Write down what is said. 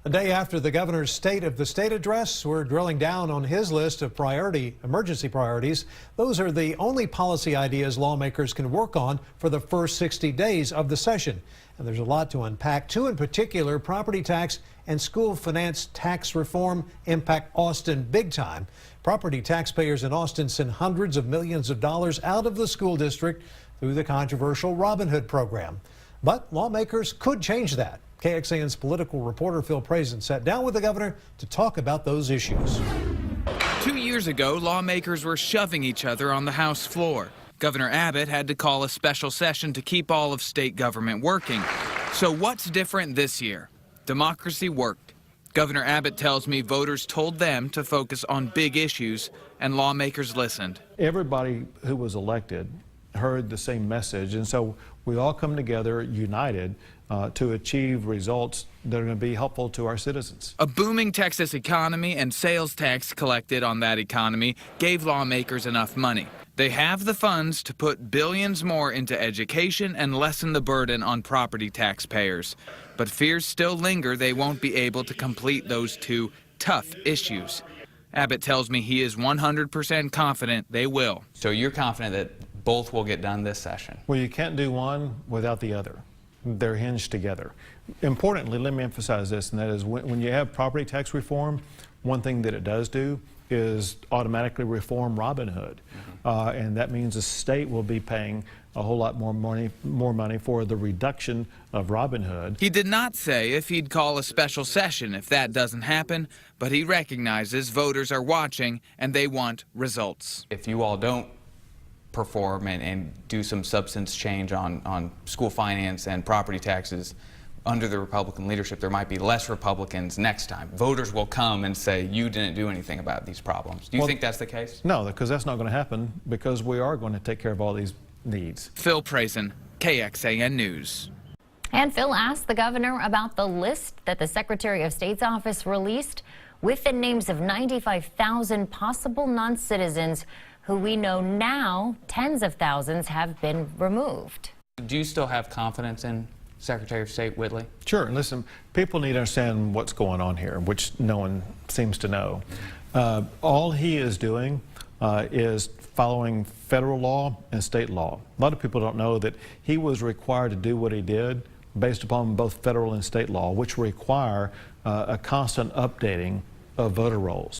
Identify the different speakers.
Speaker 1: A day after the governor's State of the State address, we're drilling down on his list of emergency priorities. Those are the only policy ideas lawmakers can work on for the first 60 days of the session. And there's a lot to unpack. Two in particular, property tax and school finance tax reform, impact Austin big time. Property taxpayers in Austin send hundreds of millions of dollars out of the school district through the controversial Robin Hood program. But lawmakers could change that. KXAN's political reporter Phil Prazen sat down with the governor to talk about those issues.
Speaker 2: 2 years ago, lawmakers were shoving each other on the House floor. Governor Abbott had to call a special session to keep all of state government working. So what's different this year? Democracy worked. Governor Abbott tells me voters told them to focus on big issues, and lawmakers listened.
Speaker 3: Everybody who was elected heard the same message, and so we all come together united to achieve results that are going to be helpful to our citizens.
Speaker 2: A booming Texas economy and sales tax collected on that economy gave lawmakers enough money. They have the funds to put billions more into education and lessen the burden on property taxpayers. But fears still linger they won't be able to complete those two tough issues. Abbott tells me he is 100% confident they will.
Speaker 4: So you're confident that both will get done this session?
Speaker 3: Well, you can't do one without the other. They're hinged together. Importantly, let me emphasize this, and that is when you have property tax reform, one thing that it does do is automatically reform Robin Hood. And that means the state will be paying a whole lot more money for the reduction of Robin Hood.
Speaker 2: He did not say if he'd call a special session if that doesn't happen, but he recognizes voters are watching and they want results.
Speaker 4: If you all don't perform and do some substance change on school finance and property taxes under the Republican leadership, there might be less Republicans next time. Voters will come and say, you didn't do anything about these problems. Do you think that's the case?
Speaker 3: No, because that's not going to happen, because we are going to take care of all these needs.
Speaker 2: Phil Prazen, KXAN News.
Speaker 5: And Phil asked the governor about the list that the Secretary of State's office released with the names of 95,000 possible non-citizens who we know now tens of thousands have been removed.
Speaker 4: Do you still have confidence in Secretary of State Whitley?
Speaker 3: Sure. Listen, people need to understand what's going on here, which no one seems to know. All he is doing is following federal law and state law. A lot of people don't know that he was required to do what he did based upon both federal and state law, which require a constant updating of voter rolls.